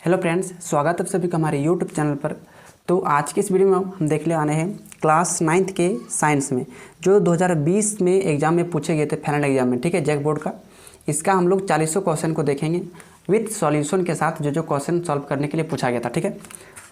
Hello friends, स्वागत है आप सभी का हमारे यूट्यूब चैनल पर। तो आज के इस वीडियो में हम देखने आने हैं क्लास 9th के साइंस में जो 2020 में एग्ज़ाम में पूछे गए थे, फाइनल एग्जाम में, ठीक है, जैक बोर्ड का। इसका हम लोग 40 क्वेश्चन को देखेंगे विथ सॉल्यूशन के साथ, जो क्वेश्चन सॉल्व करने के लिए पूछा गया था, ठीक है।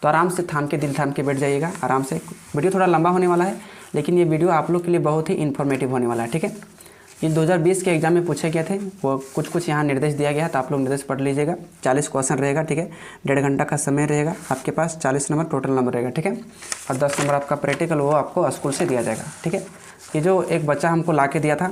तो आराम से थाम के दिल थाम के बैठ जाइएगा आराम से। वीडियो थोड़ा लंबा होने वाला है, लेकिन ये वीडियो आप लोग के लिए बहुत ही इन्फॉर्मेटिव होने वाला है, ठीक है। ये 2020 के एग्जाम में पूछे गए थे, वो कुछ यहाँ निर्देश दिया गया है, तो आप लोग निर्देश पढ़ लीजिएगा। 40 क्वेश्चन रहेगा, ठीक है। 1.5 घंटा का समय रहेगा आपके पास। 40 नंबर टोटल नंबर रहेगा, ठीक है। और 10 नंबर आपका प्रैक्टिकल वो आपको स्कूल से दिया जाएगा, ठीक है। ये जो एक बच्चा हमको ला के दिया था,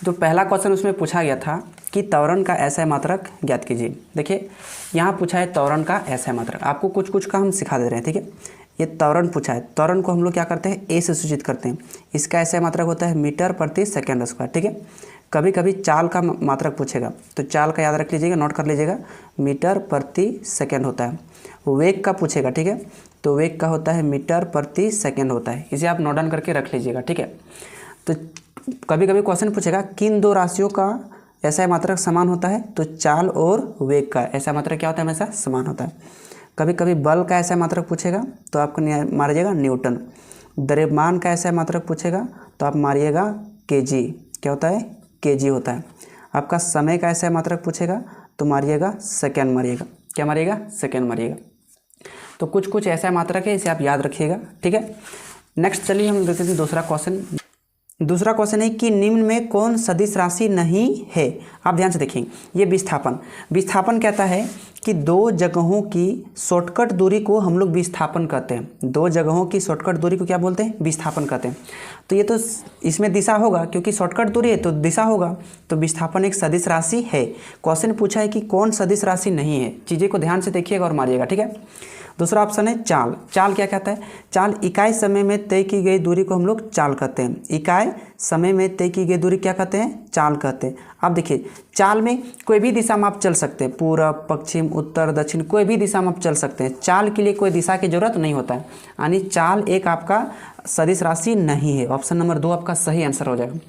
जो पहला क्वेश्चन उसमें पूछा गया था कि त्वरण का ऐसा मात्रक ज्ञात कीजिए। देखिए यहाँ पूछा है त्वरण का ऐसा मात्रक। आपको कुछ का हम सिखा दे रहे हैं, ठीक है। ये त्वरण पूछा है, त्वरण को हम लोग क्या करते हैं, ए से सूचित करते हैं। इसका ऐसा मात्रक होता है मीटर प्रति सेकेंड स्क्वायर, ठीक है। कभी कभी चाल का मात्रक पूछेगा, तो चाल का याद रख लीजिएगा, नोट कर लीजिएगा, मीटर प्रति सेकेंड होता है। वेग का पूछेगा, ठीक है, तो वेग का होता है मीटर प्रति सेकेंड होता है। इसे आप नोट डाउन करके रख लीजिएगा, ठीक है। तो कभी कभी क्वेश्चन पूछेगा किन दो राशियों का ऐसा मात्रक समान होता है, तो चाल और वेग का ऐसा मात्रक क्या होता है, हमेशा समान होता है। कभी कभी बल का ऐसा मात्रक पूछेगा तो आपको मारिएगा न्यूटन। द्रव्यमान का ऐसा मात्रक पूछेगा तो आप मारिएगा केजी, क्या होता है, केजी होता है। आपका समय का ऐसा मात्रक पूछेगा तो मारिएगा सेकेंड, मारिएगा क्या मारिएगा, सेकेंड मारिएगा। तो कुछ ऐसा मात्रक है, इसे आप याद रखिएगा, ठीक है। नेक्स्ट चलिए हम देखते हैं दूसरा क्वेश्चन। दूसरा क्वेश्चन है कि निम्न में कौन सदिश राशि नहीं है। आप ध्यान से देखें, ये विस्थापन कहता है कि दो जगहों की शॉर्टकट दूरी को हम लोग विस्थापन कहते हैं। दो जगहों की शॉर्टकट दूरी को क्या बोलते हैं, विस्थापन कहते हैं। तो ये तो इसमें दिशा होगा, क्योंकि शॉर्टकट दूरी है तो दिशा होगा। तो विस्थापन एक सदिश राशि है। क्वेश्चन पूछा है कि कौन सदिश राशि नहीं है। चीज़ें को ध्यान से देखिएगा और मारिएगा, ठीक है। दूसरा ऑप्शन है चाल। चाल क्या कहता है, चाल इकाई समय में तय की गई दूरी को हम लोग चाल कहते हैं। इकाई समय में तय की गई दूरी क्या कहते हैं, चाल कहते हैं। अब देखिए चाल में कोई भी दिशा में आप चल सकते हैं, पूरब पश्चिम उत्तर दक्षिण, कोई भी दिशा में आप चल सकते हैं। चाल के लिए कोई दिशा की जरूरत नहीं होता है, यानी चाल एक आपका सदिश राशि नहीं है। ऑप्शन नंबर 2 आपका सही आंसर हो जाएगा।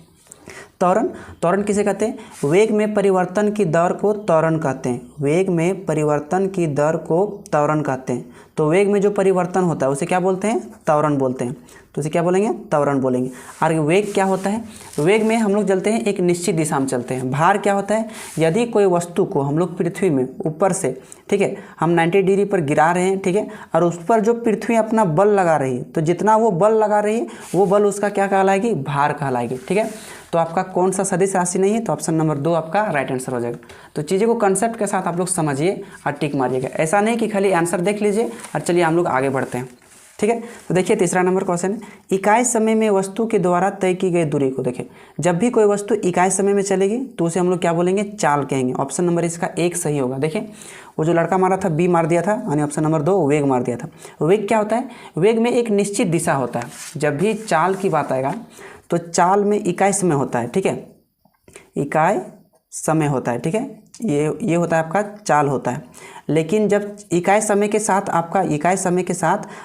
त्वरण किसे कहते हैं, वेग में परिवर्तन की दर को त्वरण कहते हैं। वेग में परिवर्तन की दर को त्वरण कहते हैं। तो वेग में जो परिवर्तन होता है उसे क्या बोलते हैं, त्वरण बोलते हैं। तो उसे क्या बोलेंगे, त्वरण बोलेंगे। और वेग क्या होता है, वेग में हम लोग चलते हैं एक निश्चित दिशा में चलते हैं। भार क्या होता है, यदि कोई वस्तु को हम लोग पृथ्वी में ऊपर से, ठीक है, हम 90 डिग्री पर गिरा रहे हैं, ठीक है, और उस पर जो पृथ्वी अपना बल लगा रही है, तो जितना वो बल लगा रही है वो बल उसका क्या कहलाएगी, भार कहलाएगी, ठीक है। तो आपका कौन सा सदिश राशि नहीं है, तो ऑप्शन नंबर 2 आपका राइट आंसर हो जाएगा। तो चीज़ें को कंसेप्ट के साथ आप लोग समझिए और टिक मारिएगा। ऐसा नहीं कि खाली आंसर देख लीजिए और चलिए हम लोग आगे बढ़ते हैं, ठीक है। तो देखिए तीसरा नंबर क्वेश्चन है, इकाई समय में वस्तु के द्वारा तय की गई दूरी को। देखिए जब भी कोई वस्तु इकाई समय में चलेगी तो उसे हम लोग क्या बोलेंगे, चाल कहेंगे। ऑप्शन नंबर इसका 1 सही होगा। देखिए वो जो लड़का मारा था बी मार दिया था, यानी ऑप्शन नंबर 2 वेग मार दिया था। वेग क्या होता है, वेग में एक निश्चित दिशा होता है। जब भी चाल की बात आएगा तो चाल में इकाई समय होता है, ठीक है, इकाई समय होता है, ठीक है। ये होता है आपका चाल होता है। लेकिन जब इकाई समय के साथ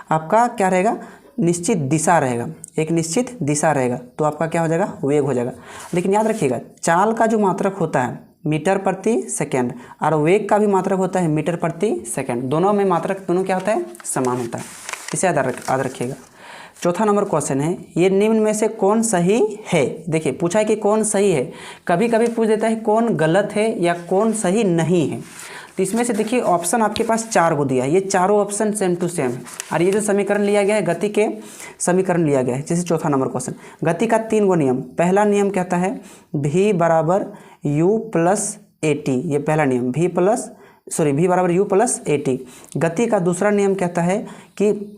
आपका क्या रहेगा, निश्चित दिशा रहेगा, एक निश्चित दिशा रहेगा, तो आपका क्या हो जाएगा, वेग हो जाएगा। लेकिन याद रखिएगा चाल का जो मात्रक होता है मीटर प्रति सेकेंड, और वेग का भी मात्रक होता है मीटर प्रति सेकेंड। दोनों में मात्रक दोनों क्या होता है, समान होता है। इसे याद रखिएगा। चौथा नंबर क्वेश्चन है, ये निम्न में से कौन सही है। देखिए पूछा है कि कौन सही है, कभी कभी पूछ देता है कौन गलत है या कौन सही नहीं है। तो इसमें से देखिए ऑप्शन आपके पास 4 को दिया है, ये चारों ऑप्शन सेम टू सेम है। और ये जो समीकरण लिया गया है गति के समीकरण लिया गया है। जैसे चौथा नंबर क्वेश्चन, गति का 3 गो नियम। पहला नियम कहता है v बराबर u प्लस ए टी, ये पहला नियम, v बराबर u प्लस ए टी। गति का दूसरा नियम कहता है कि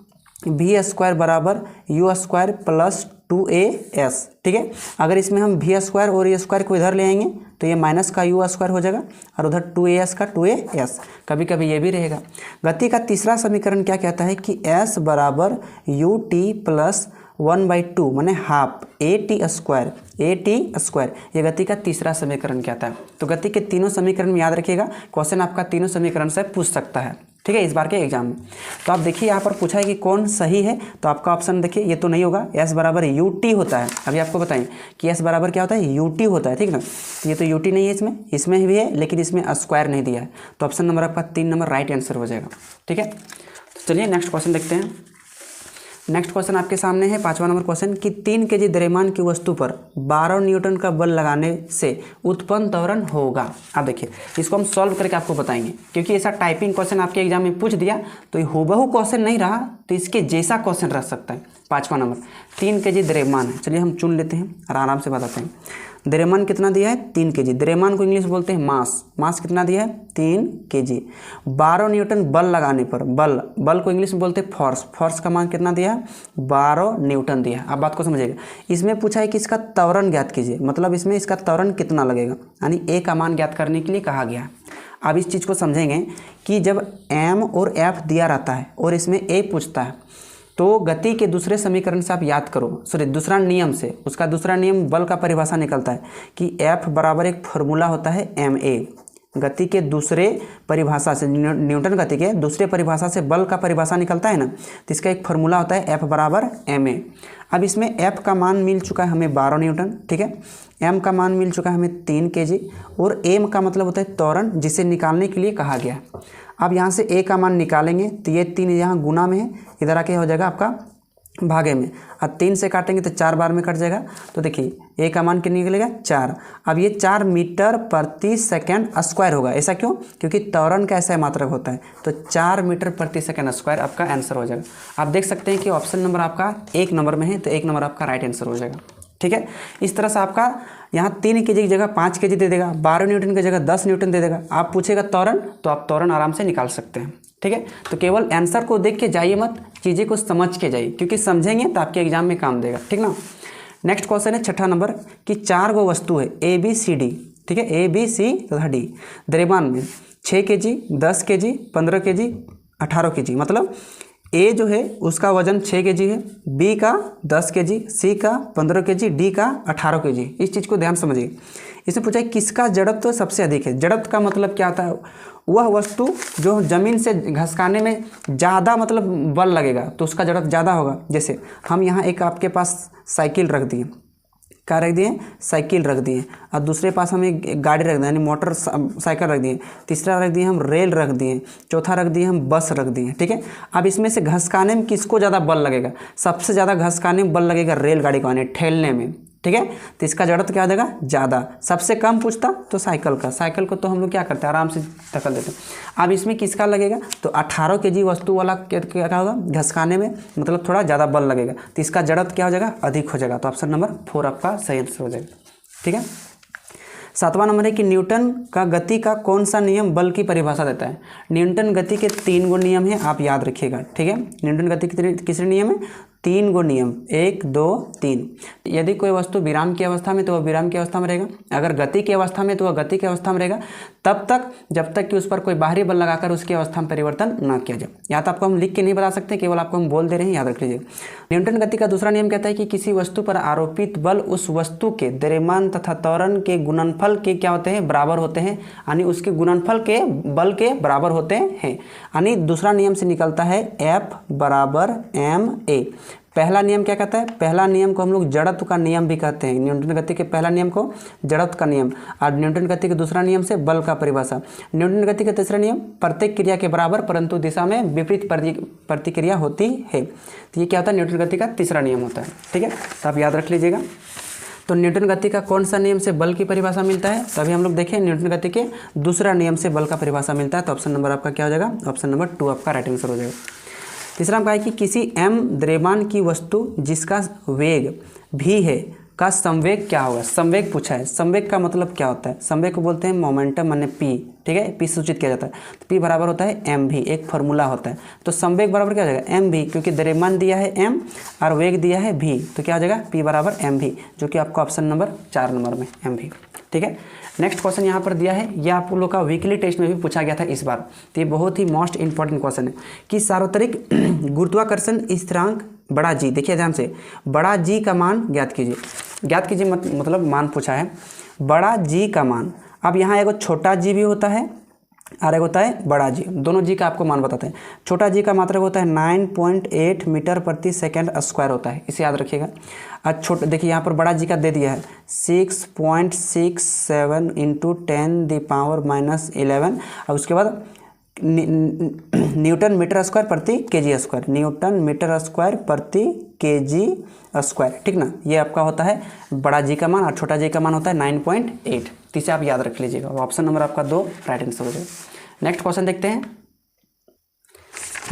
v स्क्वायर बराबर u स्क्वायर प्लस 2as, ठीक है। अगर इसमें हम v स्क्वायर और ए स्क्वायर को इधर ले आएंगे तो ये माइनस का u स्क्वायर हो जाएगा और उधर 2as का 2as, कभी कभी ये भी रहेगा। गति का तीसरा समीकरण क्या कहता है कि s बराबर u t प्लस 1/2 माने हाफ ए टी स्क्वायर, ये गति का तीसरा समीकरण कहता है। तो गति के तीनों समीकरण में याद रखिएगा, क्वेश्चन आपका तीनों समीकरण से पूछ सकता है, ठीक है, इस बार के एग्जाम में। तो आप देखिए यहाँ पर पूछा है कि कौन सही है, तो आपका ऑप्शन देखिए ये तो नहीं होगा, एस बराबर यू टी होता है। अभी आपको बताएं कि एस बराबर क्या होता है, यू टी होता है, ठीक ना। तो ये तो यू टी नहीं है, इसमें भी है लेकिन इसमें स्क्वायर नहीं दिया है, तो ऑप्शन नंबर आपका 3 नंबर राइट आंसर हो जाएगा। ठीक है, तो चलिए नेक्स्ट क्वेश्चन देखते हैं। नेक्स्ट क्वेश्चन आपके सामने है 5वां नंबर क्वेश्चन कि 3 kg द्रव्यमान की वस्तु पर 12 न्यूटन का बल लगाने से उत्पन्न त्वरण होगा। आप देखिए इसको हम सॉल्व करके आपको बताएंगे, क्योंकि ऐसा टाइपिंग क्वेश्चन आपके एग्जाम में पूछ दिया तो ये हूबहू क्वेश्चन नहीं रहा, तो इसके जैसा क्वेश्चन रह सकता है। 5वां नंबर 3 kg द्रव्यमान है, चलिए हम चुन लेते हैं और आराम से बताते हैं। द्रव्यमान कितना दिया है, 3 kg। द्रव्यमान को इंग्लिश बोलते हैं मास कितना दिया है, 3 kg। 12 न्यूटन बल लगाने पर, बल को इंग्लिश में बोलते हैं फोर्स का मान कितना दिया है, 12 न्यूटन दिया है। आप बात को समझिएगा, इसमें पूछा है कि इसका त्वरण ज्ञात कीजिए, मतलब इसमें इसका त्वरण कितना लगेगा, यानी ए का मान ज्ञात करने के लिए कहा गया है। अब इस चीज़ को समझेंगे कि जब एम और एफ दिया रहता है और इसमें ए पूछता है, तो गति के दूसरे समीकरण से आप याद करो, दूसरा नियम से, उसका दूसरा नियम बल का परिभाषा निकलता है कि F बराबर एक फॉर्मूला होता है ma। गति के दूसरे परिभाषा से, न्यूटन गति के दूसरे परिभाषा से बल का परिभाषा निकलता है ना, तो इसका एक फॉर्मूला होता है F बराबर ma। अब इसमें F का मान मिल चुका है हमें 12 न्यूटन, ठीक है, m का मान मिल चुका है हमें 3 kg, और m का मतलब होता है त्वरण, जिसे निकालने के लिए कहा गया है। अब यहाँ से a का मान निकालेंगे तो ये 3 यहाँ गुना में है, इधर आके हो जाएगा आपका भागे में, अब 3 से काटेंगे तो 4 बार में कट जाएगा। तो देखिए a का मान कितने निकलेगा, 4। अब ये 4 मीटर प्रति सेकंड स्क्वायर होगा। ऐसा क्यों, क्योंकि त्वरण का ऐसा मात्रक होता है, तो 4 मीटर प्रति सेकंड स्क्वायर आपका आंसर हो जाएगा। आप देख सकते हैं कि ऑप्शन नंबर आपका 1 नंबर में है, तो 1 नंबर आपका राइट आंसर हो जाएगा। ठीक है, इस तरह से आपका यहाँ 3 kg की जगह 5 kg दे देगा, 12 न्यूटन की जगह 10 न्यूटन दे देगा। आप पूछेगा त्वरण, तो आप त्वरण आराम से निकाल सकते हैं। ठीक है, तो केवल आंसर को देख के जाइए मत, चीज़ें को समझ के जाइए, क्योंकि समझेंगे तो आपके एग्जाम में काम देगा। ठीक ना। नेक्स्ट क्वेश्चन है 6ठा नंबर कि 4 गो वस्तु है ए बी सी डी, ठीक है, ए बी सी तथा डी, द्रव्यमान में 6 kg, 10 kg, 15 kg, 18 kg। मतलब ए जो है उसका वजन 6 kg है, बी का 10 kg, सी का 15 kg, डी का 18 kg। इस चीज़ को ध्यान समझिए। इसमें पूछा है किसका जड़त्व सबसे अधिक है। जड़त्व का मतलब क्या होता है, वह वस्तु जो ज़मीन से घसकाने में ज़्यादा मतलब बल लगेगा तो उसका जड़त्व ज़्यादा होगा। जैसे हम यहाँ एक आपके पास साइकिल रख दिए, क्या रख दिए, साइकिल रख दिए, और दूसरे पास हम एक गाड़ी रख दिए यानी मोटर साइकिल रख दिए, तीसरा रख दिए हम रेल रख दिए, चौथा रख दिए हम बस रख दिए। ठीक है, अब इसमें से घसकाने में किसको ज़्यादा बल लगेगा, सबसे ज़्यादा घसकाने में बल लगेगा रेलगाड़ी को, यानी ठेलने में। ठीक है, तो इसका जड़त्व क्या हो जाएगा, ज़्यादा। सबसे कम पूछता तो साइकिल का, साइकिल को तो हम लोग क्या करते हैं, आराम से धकल देते हैं। अब इसमें किसका लगेगा, तो 18 kg वस्तु वाला क्या होगा, घसकाने में मतलब थोड़ा ज़्यादा बल लगेगा, तो इसका जड़त्व क्या हो जाएगा, अधिक हो जाएगा। तो ऑप्शन नंबर 4 आपका सही आंसर हो जाएगा। ठीक है, 7वां नंबर है कि न्यूटन का गति का कौन सा नियम बल की परिभाषा देता है। न्यूटन गति के 3 गो नियम है, आप याद रखिएगा। ठीक है, न्यूटन गति के कितने नियम है, 3 गो नियम, 1 2 3। यदि कोई वस्तु विराम की अवस्था में तो वह विराम की अवस्था में रहेगा, अगर गति की अवस्था में तो वह गति की अवस्था में रहेगा, तब तक जब तक कि उस पर कोई बाहरी बल लगाकर उसकी अवस्था में परिवर्तन ना किया जाए। या तो आपको हम लिख के नहीं बता सकते, केवल आपको हम बोल दे रहे हैं, याद रख लीजिए। न्यूटन गति का दूसरा नियम कहता है कि किसी वस्तु पर आरोपित बल उस वस्तु के द्रव्यमान तथा त्वरण के गुणनफल के क्या होते हैं, बराबर होते हैं, यानी उसके गुणनफल के बल के बराबर होते हैं। यानी दूसरा नियम से निकलता है F बराबर ma। पहला नियम क्या कहता है, पहला नियम को हम लोग जड़त्व का नियम भी कहते हैं। न्यूटन गति के पहला नियम को जड़त्व का नियम, और न्यूटन गति के दूसरा नियम से बल का परिभाषा। न्यूटन गति का तीसरा नियम प्रत्येक क्रिया के बराबर परंतु दिशा में विपरीत प्रतिक्रिया होती है। तो ये क्या होता है, न्यूटन गति का तीसरा नियम होता है। ठीक है, तो आप याद रख लीजिएगा। तो न्यूटन गति का कौन सा नियम से बल की परिभाषा मिलता है, तभी हम लोग देखें न्यूटन गति के दूसरा नियम से बल का परिभाषा मिलता है। तो ऑप्शन नंबर आपका क्या हो जाएगा, ऑप्शन नंबर 2 आपका राइट आंसर हो जाएगा। तीसरा हम कहा है कि किसी m द्रव्यमान की वस्तु जिसका वेग v है का संवेग क्या होगा। संवेग पूछा है, संवेग का मतलब क्या होता है, संवेग को बोलते हैं मोमेंटम माने p। ठीक है, p सूचित किया जाता है, तो p बराबर होता है mv, एक फार्मूला होता है। तो संवेग बराबर क्या हो जाएगा, mv, क्योंकि द्रव्यमान दिया है m और वेग दिया है v, तो क्या हो जाएगा p बराबर mv, जो कि आपका ऑप्शन नंबर 4 नंबर में mv। ठीक है, नेक्स्ट क्वेश्चन यहाँ पर दिया है, यह आप लोग का वीकली टेस्ट में भी पूछा गया था इस बार, तो ये बहुत ही मोस्ट इंपॉर्टेंट क्वेश्चन है कि सार्वत्रिक गुरुत्वाकर्षण स्थिरांक बड़ा जी, देखिए ध्यान से, बड़ा जी का मान ज्ञात कीजिए। ज्ञात कीजिए मतलब मान पूछा है, बड़ा जी का मान। अब यहाँ एगो छोटा जी भी होता है और एक होता है बड़ा जी। दोनों जी का आपको मान बताते हैं। छोटा जी का मात्रक होता है 9.8 मीटर प्रति सेकेंड स्क्वायर होता है, इसे याद रखिएगा। आज छोटे देखिए यहाँ पर बड़ा जी का दे दिया है 6.67 इंटू 10⁻11 और उसके बाद न्यूटन मीटर स्क्वायर प्रति kg square, newton metre square प्रति केजी स्क्वायर, ठीक ना। ये आपका होता है बड़ा जी का मान और छोटा जी का मान होता है 9.8। तो इसे आप याद रख लीजिएगा। ऑप्शन नंबर आपका 2 राइट आंसर हो जाएगा। नेक्स्ट क्वेश्चन देखते हैं।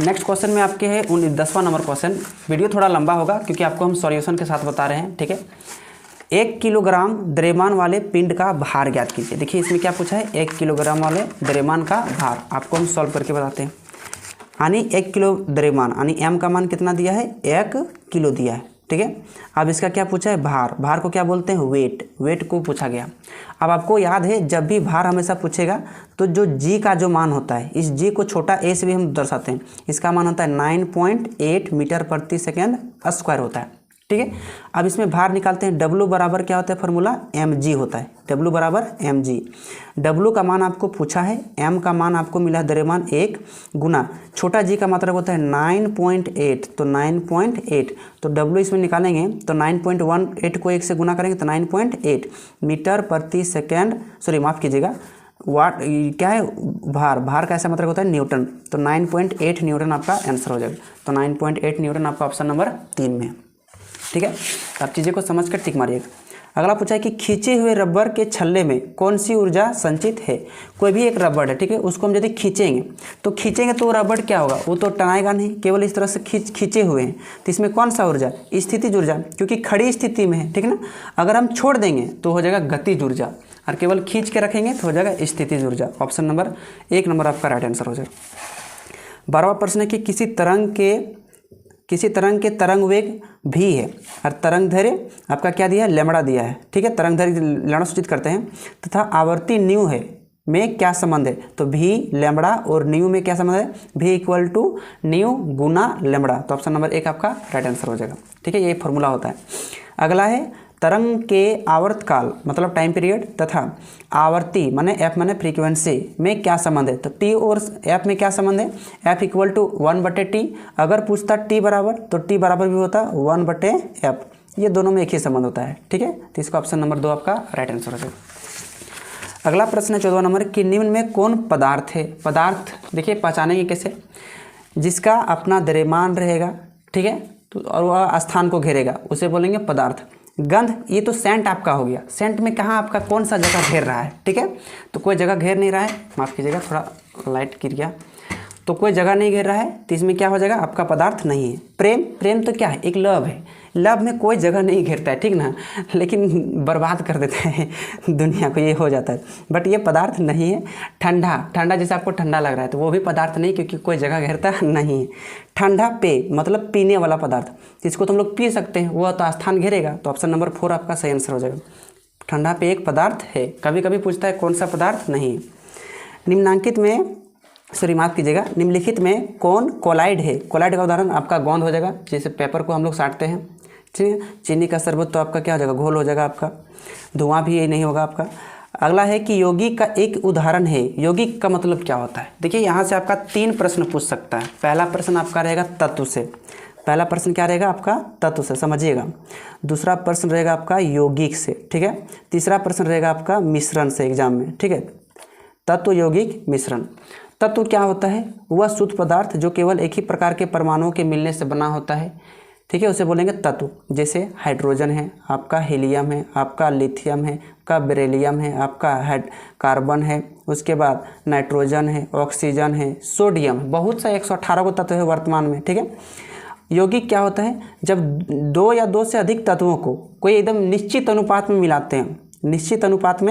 नेक्स्ट क्वेश्चन में आपके है 10वां नंबर क्वेश्चन। वीडियो थोड़ा लंबा होगा क्योंकि आपको हम सॉल्यूशन के साथ बता रहे हैं, ठीक है। 1 किलोग्राम द्रव्यमान वाले पिंड का भार ज्ञात कीजिए। देखिए इसमें क्या पूछा है, 1 किलोग्राम वाले द्रव्यमान का भार आपको हम सॉल्व करके बताते हैं। यानी 1 किलो द्रव्यमान यानी m का मान कितना दिया है, 1 किलो दिया है, ठीक है। अब इसका क्या पूछा है, भार। भार को क्या बोलते हैं, वेट। वेट को पूछा गया। अब आपको याद है जब भी भार हमेशा पूछेगा तो जो g का जो मान होता है, इस g को छोटा a से भी हम दर्शाते हैं। इसका मान होता है 9.8 मीटर प्रति सेकेंड स्क्वायर होता है, ठीक है। अब इसमें भार निकालते हैं। W बराबर क्या होता है, फार्मूला mg होता है। W बराबर mg। W का मान आपको पूछा है, m का मान आपको मिला है द्रव्यमान 1 गुना छोटा g का मतलब होता है 9.8, तो 9.8 तो W इसमें निकालेंगे तो 9.18 को 1 से गुना करेंगे तो 9.8 मीटर प्रति सेकेंड, सॉरी माफ़ कीजिएगा, वाट क्या है, भार। भार का ऐसा मतलब होता है न्यूटन, तो 9.8 न्यूटन आपका आंसर हो जाएगा। तो 9.8 न्यूटन आपका ऑप्शन नंबर 3 में है, ठीक है। आप चीज़ें को समझ कर टिक मारिएगा। अगला पूछा है कि खींचे हुए रबर के छल्ले में कौन सी ऊर्जा संचित है। कोई भी एक रबर है, ठीक है, उसको हम यदि खींचेंगे तो रबर क्या होगा, वो तो टनाएगा नहीं, केवल इस तरह से खींचे हुए हैं। तो इसमें कौन सा ऊर्जा, स्थितिज ऊर्जा, क्योंकि खड़ी स्थिति में है, ठीक है ना। अगर हम छोड़ देंगे तो हो जाएगा गतिज ऊर्जा, और केवल खींच के रखेंगे तो हो जाएगा स्थितिज ऊर्जा। ऑप्शन नंबर 1 नंबर आपका राइट आंसर हो जाएगा। 12वां प्रश्न है कि किसी तरंग के तरंग वेग भी है और तरंग दैर्घ्य आपका क्या दिया है, लैम्बडा दिया है, ठीक है। तरंग दैर्घ्य लैम्बडा सूचित करते हैं तथा आवर्ती न्यू है में क्या संबंध है, तो भी लैम्बडा और न्यू में क्या संबंध है, भी इक्वल टू न्यू गुना लैम्बडा। तो ऑप्शन नंबर 1 आपका राइट आंसर हो जाएगा, ठीक है। ये फॉर्मूला होता है। अगला है तरंग के आवर्तकाल मतलब टाइम पीरियड तथा आवर्ती माने एफ माने फ्रीक्वेंसी में क्या संबंध है, तो टी और एफ में क्या संबंध है, एफ इक्वल टू 1/t। अगर पूछता टी बराबर तो टी बराबर भी होता 1/f। ये दोनों में एक ही संबंध होता है, ठीक है। तो इसका ऑप्शन नंबर 2 आपका राइट आंसर हो जाएगा। अगला प्रश्न है 14वां नंबर कि निम्न में कौन पदार्थ है। पदार्थ देखिए पहचानेंगे कैसे, जिसका अपना द्रव्यमान रहेगा, ठीक है, तो और वह स्थान को घेरेगा, उसे बोलेंगे पदार्थ। गंध, ये तो सेंट आपका हो गया। सेंट में कहाँ आपका कौन सा जगह घेर रहा है, ठीक है, तो कोई जगह घेर नहीं रहा है, माफ़ कीजिएगा थोड़ा लाइट गिर गया, तो कोई जगह नहीं घेर रहा है, तो इसमें क्या हो जाएगा, आपका पदार्थ नहीं है। प्रेम तो क्या है, एक लव है। लव में कोई जगह नहीं घेरता है, ठीक ना, लेकिन बर्बाद कर देते हैं दुनिया को, ये हो जाता है, बट ये पदार्थ नहीं है। ठंडा जैसे आपको ठंडा लग रहा है तो वो भी पदार्थ नहीं, क्योंकि कोई जगह घेरता नहीं है। ठंडा पेय मतलब पीने वाला पदार्थ, जिसको तो हम लोग पी सकते हैं, वह तो स्थान घेरेगा। तो ऑप्शन नंबर 4 आपका सही आंसर हो जाएगा। ठंडा पेय एक पदार्थ है। कभी कभी पूछता है कौन सा पदार्थ नहीं है। निम्नांकित में माफ़ कीजिएगा, निम्नलिखित में कौन कोलाइड है। कोलाइड का उदाहरण आपका गोंद हो जाएगा, जैसे पेपर को हम लोग साटते हैं, ठीक है। चीनी का शरबत तो आपका क्या हो जाएगा, घोल हो जाएगा आपका। धुआं भी ये नहीं होगा आपका। अगला है कि यौगिक का एक उदाहरण है। यौगिक का मतलब क्या होता है, देखिए यहाँ से आपका 3 प्रश्न पूछ सकता है। पहला प्रश्न आपका रहेगा तत्व से, पहला प्रश्न क्या रहेगा आपका, तत्व से, समझिएगा। दूसरा प्रश्न रहेगा आपका यौगिक से, ठीक है। तीसरा प्रश्न रहेगा आपका मिश्रण से एग्जाम में, ठीक है। तत्व, यौगिक, मिश्रण। तत्व क्या होता है, वह शुद्ध पदार्थ जो केवल एक ही प्रकार के परमाणुओं के मिलने से बना होता है, ठीक है, उसे बोलेंगे तत्व। जैसे हाइड्रोजन है, आपका हीलियम है, आपका लिथियम है, आपका बेरिलियम है, आपका कार्बन है, उसके बाद नाइट्रोजन है, ऑक्सीजन है, सोडियम है, बहुत सा 118 को तत्व है वर्तमान में, ठीक है। यौगिक क्या होता है, जब 2 या 2 से अधिक तत्वों को कोई एकदम निश्चित अनुपात में मिलाते हैं, निश्चित अनुपात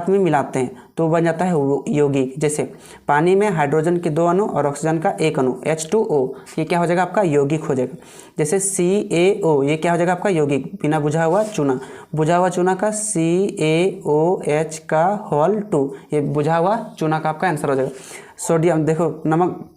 में मिलाते हैं तो बन जाता है यौगिक। जैसे पानी में हाइड्रोजन के 2 अणु और ऑक्सीजन का 1 अणु H2O, ये क्या हो जाएगा आपका यौगिक हो जाएगा। जैसे CaO, ये क्या हो जाएगा आपका यौगिक, बिना बुझा हुआ चूना। बुझा हुआ चूना का CaOH का होल 2, ये बुझा हुआ चूना का आपका आंसर हो जाएगा। सोडियम देखो, नमक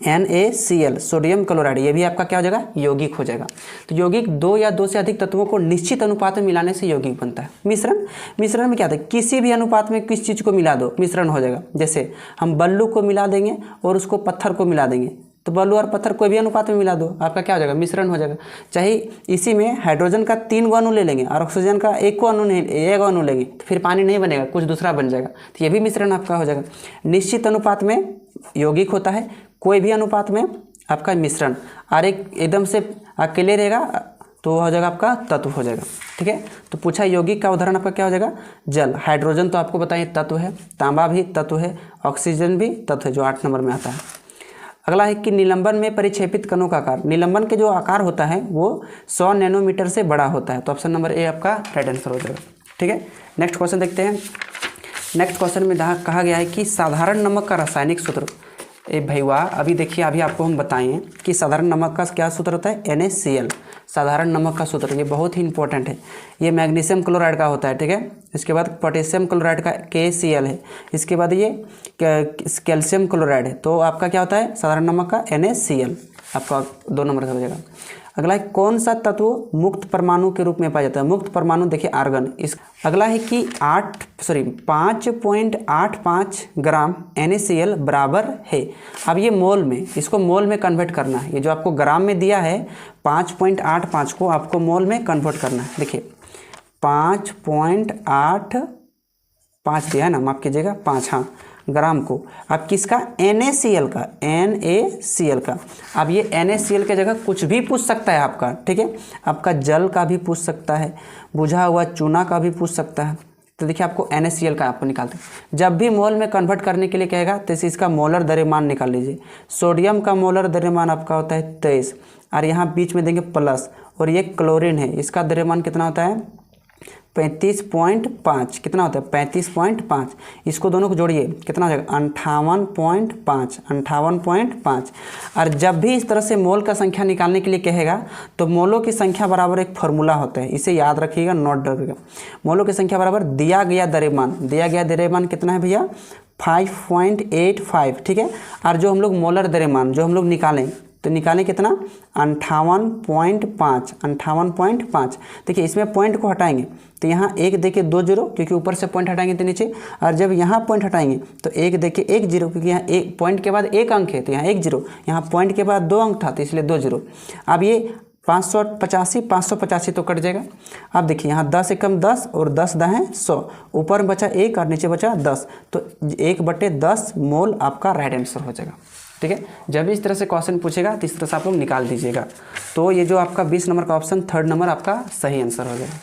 NaCl सोडियम क्लोराइड, ये भी आपका क्या हो जाएगा, यौगिक हो जाएगा। तो यौगिक दो या दो से अधिक तत्वों को निश्चित अनुपात में मिलाने से यौगिक बनता है। मिश्रण में क्या था, किसी भी अनुपात में किस चीज़ को मिला दो मिश्रण हो जाएगा। जैसे हम बल्लू को मिला देंगे और उसको पत्थर को मिला देंगे, तो बल्लू और पत्थर कोई भी अनुपात में मिला दो, आपका क्या हो जाएगा, मिश्रण हो जाएगा। चाहे इसी में हाइड्रोजन का 3 अणु ले लेंगे और ऑक्सीजन का एक अणु लेंगे, तो फिर पानी नहीं बनेगा, कुछ दूसरा बन जाएगा, तो ये भी मिश्रण आपका हो जाएगा। निश्चित अनुपात में यौगिक होता है, कोई भी अनुपात में आपका मिश्रण, और एक एकदम से अकेले रहेगा तो हो जाएगा आपका तत्व हो जाएगा। ठीक है, तो पूछा यौगिक का उदाहरण आपका क्या हो जाएगा, जल। हाइड्रोजन तो आपको बताइए तत्व है, तांबा भी तत्व है, ऑक्सीजन भी तत्व है, जो 8 नंबर में आता है। अगला है कि निलंबन में परिक्षेपित कणों का आकार, निलंबन के जो आकार होता है वो 100 नैनोमीटर से बड़ा होता है, तो ऑप्शन नंबर ए आपका राइट आंसर हो जाएगा। ठीक है, नेक्स्ट क्वेश्चन देखते हैं। नेक्स्ट क्वेश्चन में कहा गया है कि साधारण नमक का रासायनिक सूत्र। ए भाई वाह, अभी देखिए, अभी आपको हम बताएं कि साधारण नमक का क्या सूत्र होता है, NaCl साधारण नमक का सूत्र, ये बहुत ही इंपॉर्टेंट है। ये मैग्नीशियम क्लोराइड का होता है। ठीक है, इसके बाद पोटेशियम क्लोराइड का KCl है, इसके बाद ये कैल्शियम क्लोराइड है, तो आपका क्या होता है साधारण नमक का NaCl, आपका 2 नंबर से हो जाएगा। अगला है कौन सा तत्व मुक्त परमाणु के रूप में पाया जाता है, मुक्त परमाणु देखिए आर्गन। अगला है कि 5.85 ग्राम NaCl बराबर है। अब ये मोल में, इसको मोल में कन्वर्ट करना है, ये जो आपको ग्राम में दिया है 5.85 को आपको मोल में कन्वर्ट करना है। देखिए 5.85 दिया है ना, माफ़ कीजिएगा 5, हाँ, ग्राम को। अब किसका, NaCl का। अब ये NaCl के जगह कुछ भी पूछ सकता है आपका। ठीक है, आपका जल का भी पूछ सकता है, बुझा हुआ चूना का भी पूछ सकता है। तो देखिए आपको NaCl का आपको निकालते हैं, जब भी मोल में कन्वर्ट करने के लिए कहेगा तो इसका मोलर द्रव्यमान निकाल लीजिए। सोडियम का मोलर द्रव्यमान आपका होता है 23, और यहाँ बीच में देंगे प्लस, और ये क्लोरीन है, इसका द्रव्यमान कितना होता है 35.5, कितना होता है 35.5, इसको दोनों को जोड़िए कितना हो जाएगा 58.5। और जब भी इस तरह से मोल का संख्या निकालने के लिए कहेगा तो मोलों की संख्या बराबर एक फार्मूला होता है, इसे याद रखिएगा, नोट रखिएगा। मोलों की संख्या बराबर दिया गया द्रव्यमान कितना है भैया 5.85। ठीक है, और जो हम लोग मोलर द्रव्यमान जो हम लोग निकालें तो निकालें कितना 58.5। देखिए इसमें पॉइंट को हटाएंगे तो यहाँ एक देखिए 2 जीरो, क्योंकि ऊपर से पॉइंट हटाएंगे तो नीचे, और जब यहाँ पॉइंट हटाएंगे तो एक देखिए 1 जीरो, क्योंकि यहाँ एक पॉइंट के बाद 1 अंक है तो यहाँ 1 जीरो, यहाँ पॉइंट के बाद 2 अंक था तो इसलिए 2 जीरो। अब ये 585 तो कट जाएगा। अब देखिए यहाँ 10 एकम 10 और 10 दाएँ 100, ऊपर में बचा 1 और नीचे बचा 10, तो 1/10 मोल आपका राइट आंसर हो जाएगा। ठीक है, जब भी इस तरह से क्वेश्चन पूछेगा तो इस तरह से आप लोग निकाल दीजिएगा। तो ये जो आपका 20 नंबर का ऑप्शन 3rd नंबर आपका सही आंसर हो जाएगा।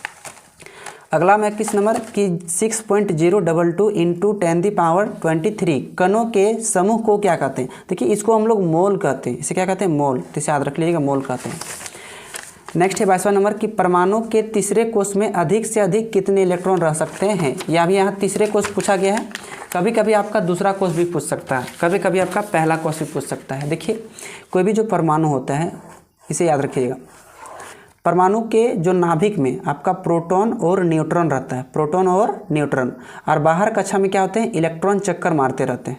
अगला में 21 नंबर कि 6.022 इंटू 10⁻23 कणों के समूह को क्या कहते हैं। देखिए इसको हम लोग मोल कहते हैं, इसे क्या कहते हैं मोल, तो इसे याद रख लीजिएगा, मोल कहते हैं। नेक्स्ट है 22वां नंबर कि परमाणु के तीसरे कोष में अधिक से अधिक कितने इलेक्ट्रॉन रह सकते हैं। या भी यहाँ तीसरे कोष पूछा गया है, कभी कभी आपका दूसरा कोष भी पूछ सकता है, कभी कभी आपका पहला कोष भी पूछ सकता है। देखिए कोई भी जो परमाणु होता है इसे याद रखिएगा, परमाणु के जो नाभिक में आपका प्रोटॉन और न्यूट्रॉन रहता है, प्रोटॉन और न्यूट्रॉन, और बाहर कक्षा में क्या होते हैं इलेक्ट्रॉन चक्कर मारते रहते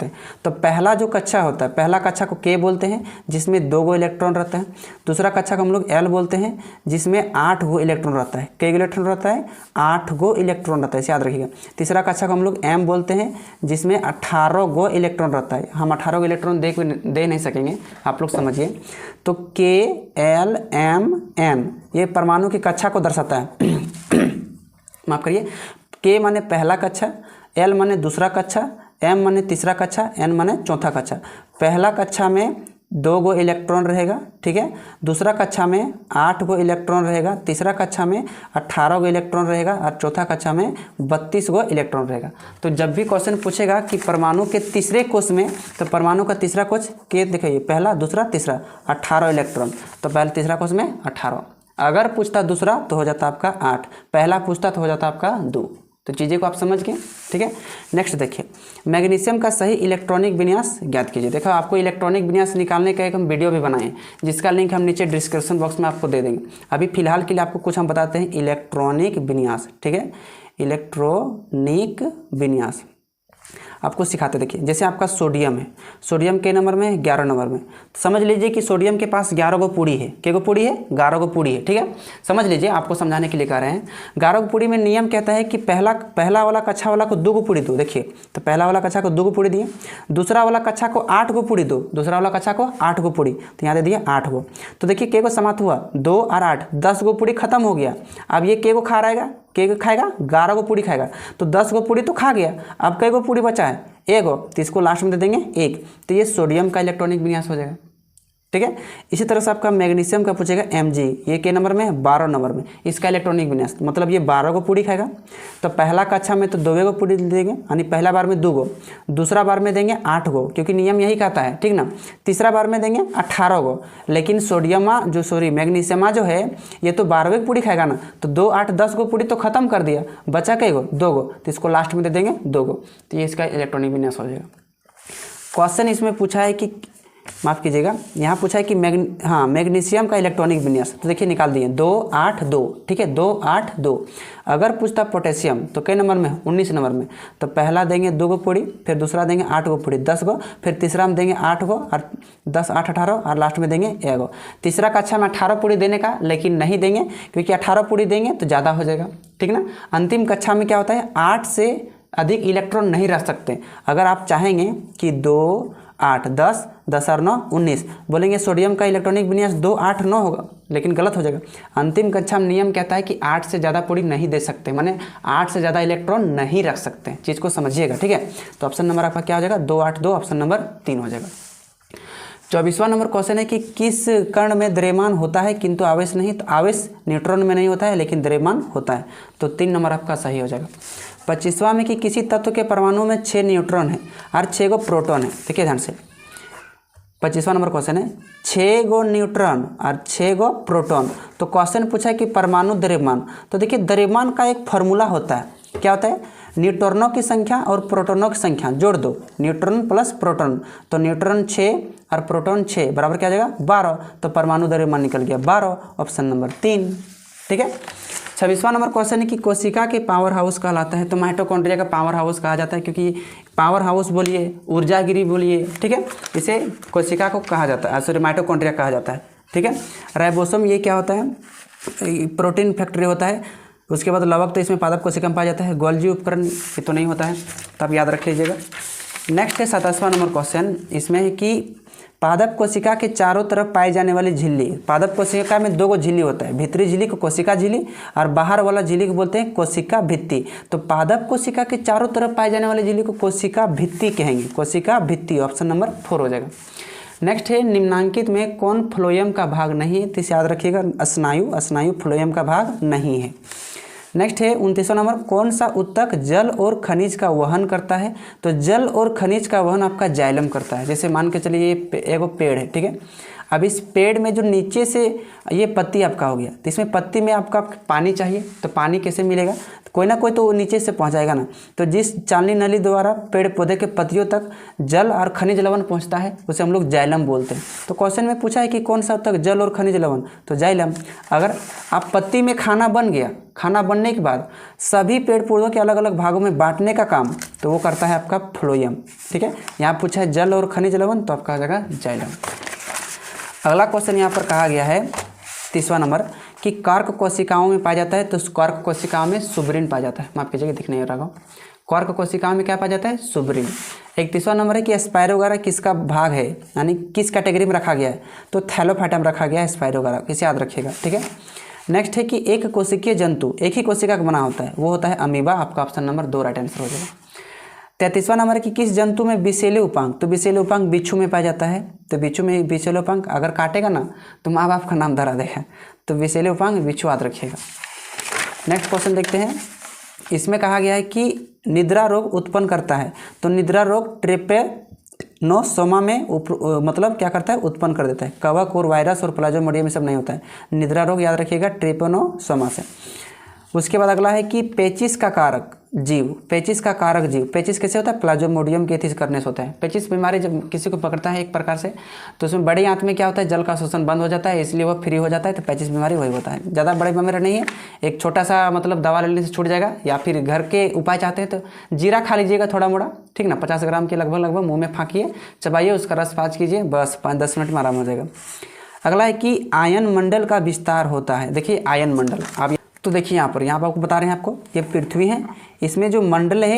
हैं। तो पहला जो कक्षा होता है, पहला कक्षा को K बोलते हैं जिसमें 2 गो इलेक्ट्रॉन रहता है। दूसरा कक्षा को हम लोग L बोलते हैं जिसमें 8 गो इलेक्ट्रॉन रहता है। कई इलेक्ट्रॉन रहता है 8 गो इलेक्ट्रॉन रहता है, इसे याद रखिएगा। तीसरा कक्षा को हम लोग M बोलते हैं जिसमें 18 गो इलेक्ट्रॉन रहता है। हम 18 गो इलेक्ट्रॉन दे नहीं सकेंगे, आप लोग समझिए। तो K L M N ये परमाणु की कक्षा को दर्शाता है। माफ करिए, K माने पहला कक्षा, L माने दूसरा कक्षा, M माने तीसरा कक्षा, N माने चौथा कक्षा। पहला कक्षा में 2 गो इलेक्ट्रॉन रहेगा, ठीक है। दूसरा कक्षा में 8 गो इलेक्ट्रॉन रहेगा, तीसरा कक्षा में 18 गो इलेक्ट्रॉन रहेगा और चौथा कक्षा में 32 गो इलेक्ट्रॉन रहेगा। तो जब भी क्वेश्चन पूछेगा कि परमाणु के तीसरे कोष में, तो परमाणु का तीसरा कोष के देखिए पहला दूसरा तीसरा 18 इलेक्ट्रॉन, तो पहले तीसरा कोष में 18। अगर पूछता दूसरा तो हो जाता आपका 8, पहला पूछता तो हो जाता आपका 2। तो चीज़ें को आप समझ गए, ठीक है। नेक्स्ट देखिए, मैग्नीशियम का सही इलेक्ट्रॉनिक विन्यास ज्ञात कीजिए। देखो आपको इलेक्ट्रॉनिक विन्यास निकालने का एक हम वीडियो भी बनाए हैं जिसका लिंक हम नीचे डिस्क्रिप्शन बॉक्स में आपको दे देंगे। अभी फिलहाल के लिए आपको कुछ हम बताते हैं इलेक्ट्रॉनिक विन्यास, ठीक है, इलेक्ट्रॉनिक विन्यास। आपको सिखाते। देखिए जैसे आपका सोडियम है, सोडियम के नंबर में है, 11 नंबर में। तो समझ लीजिए कि सोडियम के पास 11 गो पूड़ी है। क्या गो पूड़ी है? 11 गो पूड़ी है। ठीक है, समझ लीजिए, आपको समझाने के लिए कह रहे हैं। 11 गो पूड़ी में नियम कहता है कि पहला वाला कक्षा वाला को 2 गो पूड़ी दो। देखिए तो पहला वाला कक्षा को 2 गो पूड़ी दिए, दूसरा वाला कक्षा को 8 गो पूड़ी दो, दूसरा वाला कक्षा को 8 गो पूड़ी, तो यहाँ दे दिए 8 गो। तो देखिए के गो समाप्त हुआ, 2 और 8, 10 गो पूड़ी खत्म हो गया। अब ये के गो खा रहेगा, के गो खाएगा, 11 गो पूड़ी खाएगा, तो 10 गो पूड़ी तो खा गया। अब कई गो पूड़ी बचा है? 1 गो, तो इसको लास्ट में दे देंगे 1। तो ये सोडियम का इलेक्ट्रॉनिक विन्यास हो जाएगा। ठीक है, इसी तरह से आपका मैग्नीशियम का पूछेगा Mg, ये के नंबर में है? 12 नंबर में। इसका इलेक्ट्रॉनिक विन्यास मतलब ये 12 गो पूड़ी खाएगा। तो पहला कक्षा में तो 2 गो पूड़ी देंगे, यानी पहला बार में 2 गो, दूसरा बार में देंगे 8 गो, क्योंकि नियम यही कहता है। ठीक ना, तीसरा बार में देंगे 18 गो। लेकिन मैग्नीशियमा जो है ये तो 12 गो पूड़ी खाएगा ना, तो 2, 8, 10 गो पूड़ी तो खत्म कर दिया, बचा कई गो? 2 गो, तो इसको लास्ट में दे देंगे 2 गो। तो ये इसका इलेक्ट्रॉनिक विन्यास हो जाएगा। क्वेश्चन इसमें पूछा है कि, माफ़ कीजिएगा, यहाँ पूछा है कि मैग्नीशियम का इलेक्ट्रॉनिक विन्यास। तो देखिए निकाल दिए 2, 8, 2। ठीक है, 2, 8, 2। अगर पूछता पोटेशियम तो कई नंबर में? 19 नंबर में। तो पहला देंगे 2 गो पूड़ी, फिर दूसरा देंगे 8 गो पूड़ी, 10 गो, फिर तीसरा में देंगे 8 गो, और 10, 8, 18, और लास्ट में देंगे 1 गो। तीसरा कक्षा में 18 पूड़ी देने का, लेकिन नहीं देंगे, क्योंकि 18 पूड़ी देंगे तो ज़्यादा हो जाएगा। ठीक ना, अंतिम कक्षा में क्या होता है, 8 से अधिक इलेक्ट्रॉन नहीं रख सकते। अगर आप चाहेंगे कि 2, 8, 10, 10 और 9, 19 बोलेंगे, सोडियम का इलेक्ट्रॉनिक विन्यास 2, 8, 9 होगा, लेकिन गलत हो जाएगा। अंतिम कक्षा में नियम कहता है कि 8 से ज़्यादा पूड़ी नहीं दे सकते, माने 8 से ज़्यादा इलेक्ट्रॉन नहीं रख सकते। चीज़ को समझिएगा। ठीक है, तो ऑप्शन नंबर आपका क्या हो जाएगा? 2, 8, 2, ऑप्शन नंबर 3 हो जाएगा। 24वां नंबर क्वेश्चन है कि किस कण में द्रव्यमान होता है किंतु आवेश नहीं? तो आवेश न्यूट्रॉन में नहीं होता है, लेकिन द्रव्यमान होता है। तो 3 नंबर आपका सही हो जाएगा। 25वां में कि किसी तत्व के परमाणु में 6 न्यूट्रॉन है और 6 गो प्रोटॉन है। देखिए ध्यान से, 25वां नंबर क्वेश्चन है 6 गो न्यूट्रॉन और 6 गो प्रोटॉन। तो क्वेश्चन पूछा है कि परमाणु द्रव्यमान। तो देखिए द्रव्यमान का एक फॉर्मूला होता है, क्या होता है? न्यूट्रॉनों की संख्या और प्रोटॉनों की संख्या जोड़ दो, न्यूट्रॉन प्लस प्रोटॉन। तो न्यूट्रॉन 6 और प्रोटॉन 6 बराबर क्या आ जाएगा? 12। तो परमाणु द्रव्यमान निकल गया 12, ऑप्शन नंबर 3। ठीक है, 26वां नंबर क्वेश्चन है कि कोशिका के पावर हाउस कहलाता है। तो माइटोकॉन्ड्रिया का पावर हाउस कहा जाता है, क्योंकि पावर हाउस बोलिए, ऊर्जागिरी बोलिए, ठीक है, इसे कोशिका को कहा जाता है, सॉरी माइटोकॉन्ड्रिया कहा जाता है। ठीक है, राइबोसोम ये क्या होता है? प्रोटीन फैक्ट्री होता है। उसके बाद लवक तो इसमें पादप कोशिका में पाया जाता है। गोल्जी उपकरण ये तो नहीं होता है, तो आप याद रख लीजिएगा। नेक्स्ट है 27वां नंबर क्वेश्चन, इसमें है कि पादप कोशिका के चारों तरफ पाई जाने वाली झिल्ली। पादप कोशिका में 2 गो झिल्ली होता है, भीतरी झिल्ली को कोशिका झिल्ली और बाहर वाला झिल्ली को बोलते हैं कोशिका भित्ति। तो पादप कोशिका के चारों तरफ पाई जाने वाली झिल्ली को कोशिका भित्ति कहेंगे, कोशिका भित्ति, ऑप्शन नंबर 4 हो जाएगा। नेक्स्ट है निम्नांकित में कौन फ्लोएम का भाग नहीं है? तो इसे याद रखिएगा, स्नायु, स्नायु फ्लोएम का भाग नहीं है। नेक्स्ट है 29वां नंबर, कौन सा ऊतक जल और खनिज का वहन करता है? तो जल और खनिज का वहन आपका जाइलम करता है। जैसे मान के चलिए ये एगो पेड़ है, ठीक है, अब इस पेड़ में जो नीचे से ये पत्ती आपका हो गया, तो इसमें पत्ती में आपका पानी चाहिए, तो पानी कैसे मिलेगा? तो कोई ना कोई तो नीचे से पहुंचाएगा ना। तो जिस चालनी नली द्वारा पेड़ पौधे के पत्तियों तक जल और खनिज लवण पहुंचता है उसे हम लोग जाइलम बोलते हैं। तो क्वेश्चन में पूछा है कि कौन सा तक जल और खनिज लवण, तो जाइलम। अगर आप पत्ती में खाना बन गया, खाना बनने के बाद सभी पेड़ पौधों के अलग अलग भागों में बांटने का काम तो वो करता है आपका फ्लोएम। ठीक है, यहाँ पूछा है जल और खनिज लवण, तो आपका आ जाएगा जाइलम। अगला क्वेश्चन यहाँ पर कहा गया है 30वां नंबर कि कर्क कोशिकाओं में पाया जाता है। तो कर्क कोशिकाओं में सुब्रीन पाया जाता है। माफ कीजिएगा, दिख नहीं रहा। कर्क कोशिकाओं में क्या पाया जाता है? सुब्रीन। 31वां नंबर है कि स्पाइरोगारा किसका भाग है, यानी किस कैटेगरी में रखा गया है? तो थैलोफाइटम रखा गया है स्पाइरोगारा, इसे याद रखिएगा। ठीक है, नेक्स्ट है कि एक कोशिकीय जंतु एक ही कोशिका का बना होता है, वो होता है अमीबा। आपका ऑप्शन नंबर 2 राइट आंसर हो जाएगा। 33वां नंबर है कि किस जंतु में विषैले उपांग, तो विषैले उपांग बिच्छू में पाया जाता है। तो बिच्छू में विषैले उपांग अगर काटेगा ना तो माँ बाप का नाम धरा देगा, तो विषैले उपांग बिच्छू याद रखिएगा। नेक्स्ट क्वेश्चन देखते हैं, इसमें कहा गया है कि निद्रा रोग उत्पन्न करता है। तो निद्रा रोग ट्रिपेनोसोमा में मतलब क्या करता है? उत्पन्न कर देता है। कवक और वायरस और प्लाज्मोडियम में सब नहीं होता है। निद्रा रोग याद रखिएगा ट्रिपेनोसोमा से। उसके बाद अगला है कि पेचिस का कारक, जीव, पेचिस का कारक जीव। पेचिस कैसे होता है? प्लाज्मोडियम केथिस करनेस होता है। पेचिस बीमारी जब किसी को पकड़ता है एक प्रकार से, तो उसमें बड़ी आंत में क्या होता है, जल का शोषण बंद हो जाता है, इसलिए वो फ्री हो जाता है, तो पेचिस बीमारी वही होता है। ज़्यादा बड़ी बीमारी नहीं है, एक छोटा सा मतलब दवा लेने से छूट जाएगा। या फिर घर के उपाय चाहते हैं तो जीरा खा लीजिएगा थोड़ा मोड़ा, ठीक ना, 50 ग्राम के लगभग मुँह में फाँकिए, चबाइए, उसका रस पाँच कीजिए, बस 5-10 मिनट में आराम हो जाएगा। अगला है कि आयन मंडल का विस्तार होता है। देखिए आयन मंडल, आप तो देखिए यहाँ पर आपको बता रहे हैं, आपको ये पृथ्वी है, इसमें जो मंडल है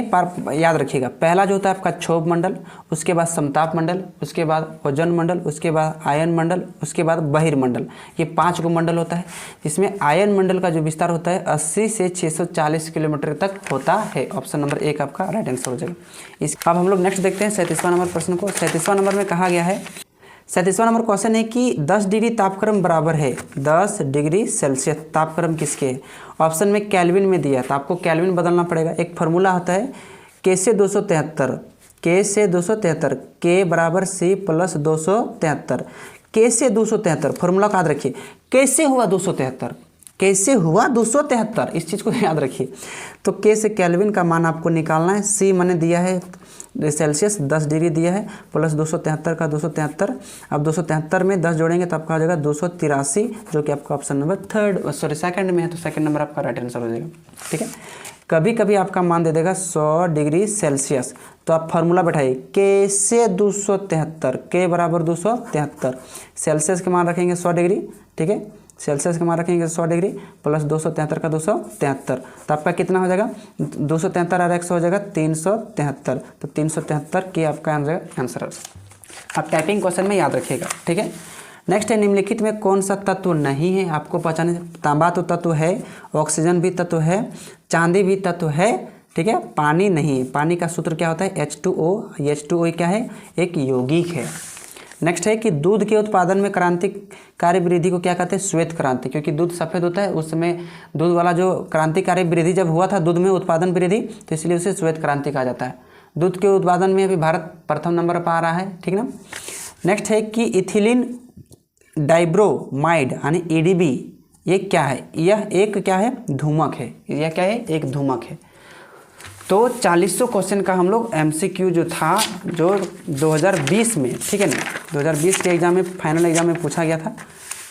याद रखिएगा। पहला जो होता है आपका क्षोभ मंडल, उसके बाद समताप मंडल, उसके बाद ओजोन मंडल, उसके बाद आयन मंडल, उसके बाद बहिर्मंडल। ये 5 गो मंडल होता है, जिसमें आयन मंडल का जो विस्तार होता है 80 से 640 किलोमीटर तक होता है। ऑप्शन नंबर 1 आपका राइट आंसर हो जाएगा। अब हम लोग नेक्स्ट देखते हैं 37वां नंबर प्रश्न को। 37वां नंबर में कहा गया है, 37वां नंबर क्वेश्चन है कि 10 डिग्री तापक्रम बराबर है 10 डिग्री सेल्सियस। तापक्रम किसके है? ऑप्शन में केल्विन में दिया है, तो आपको केल्विन बदलना पड़ेगा। एक फार्मूला होता है K से 273, K से 273, K बराबर C प्लस 273, K से 273 फार्मूला का याद रखिए। कैसे हुआ 273? कैसे हुआ 273? इस चीज़ को याद रखिए। तो K से केल्विन का मान आपको निकालना है। C मैंने दिया है सेल्सियस 10 डिग्री दिया है, प्लस 273 का 273। अब 273 में 10 जोड़ेंगे तो आपका हो जाएगा 283, जो कि आपका ऑप्शन नंबर सेकंड में है, तो सेकंड नंबर आपका राइट आंसर हो जाएगा। ठीक है, कभी कभी आपका मान दे देगा 100 डिग्री सेल्सियस, तो आप फार्मूला बैठाइए K से 273, K बराबर 273, सेल्सियस के मान रखेंगे 100 डिग्री, ठीक है, सेल्सियस का मान रखेंगे 100 डिग्री प्लस 273 का 273, तो आपका कितना हो जाएगा? 273 और 100 हो जाएगा 373, तो 373 के आपका आंसर। आप टाइपिंग क्वेश्चन में याद रखिएगा। ठीक है, नेक्स्ट है निम्नलिखित में कौन सा तत्व नहीं है? आपको पहचाने, तांबा तो तत्व है, ऑक्सीजन भी तत्व है, चांदी भी तत्व है, ठीक है, पानी नहीं है। पानी का सूत्र क्या होता है? H2O। H2O क्या है? एक यौगिक है। नेक्स्ट है कि दूध के उत्पादन में क्रांतिकारी वृद्धि को क्या कहते हैं? श्वेत क्रांति, क्योंकि दूध सफ़ेद होता है, उस समय दूध वाला जो क्रांतिकारी वृद्धि जब हुआ था दूध में उत्पादन वृद्धि, तो इसलिए उसे श्वेत क्रांति कहा जाता है। दूध के उत्पादन में अभी भारत प्रथम नंबर पर आ रहा है, ठीक ना। नेक्स्ट है कि इथिलीन डाइब्रोमाइड यानी EDB, ये क्या है? यह एक क्या है? धूमक है। यह क्या है? एक धूमक है। तो 40 क्वेश्चन का हम लोग MCQ जो था, जो 2020 में, ठीक है ना, 2020 के एग्ज़ाम में, फाइनल एग्ज़ाम में पूछा गया था,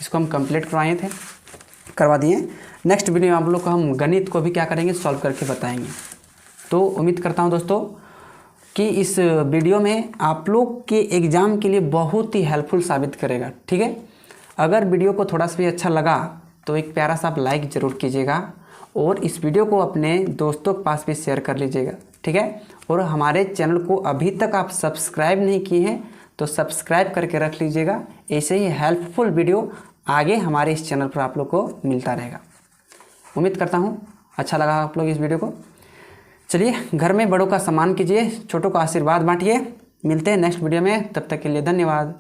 इसको हम कंप्लीट करवा दिए। नेक्स्ट वीडियो में आप लोग को हम गणित को भी क्या करेंगे? सॉल्व करके बताएंगे। तो उम्मीद करता हूँ दोस्तों कि इस वीडियो में आप लोग के एग्ज़ाम के लिए बहुत ही हेल्पफुल साबित करेगा। ठीक है, अगर वीडियो को थोड़ा सा भी अच्छा लगा तो एक प्यारा सा आप लाइक ज़रूर कीजिएगा, और इस वीडियो को अपने दोस्तों के पास भी शेयर कर लीजिएगा। ठीक है, और हमारे चैनल को अभी तक आप सब्सक्राइब नहीं किए हैं तो सब्सक्राइब करके रख लीजिएगा। ऐसे ही हेल्पफुल वीडियो आगे हमारे इस चैनल पर आप लोग को मिलता रहेगा। उम्मीद करता हूँ अच्छा लगा आप लोग इस वीडियो को। चलिए, घर में बड़ों का सम्मान कीजिए, छोटों का आशीर्वाद बांटिए। मिलते हैं नेक्स्ट वीडियो में, तब तक के लिए धन्यवाद।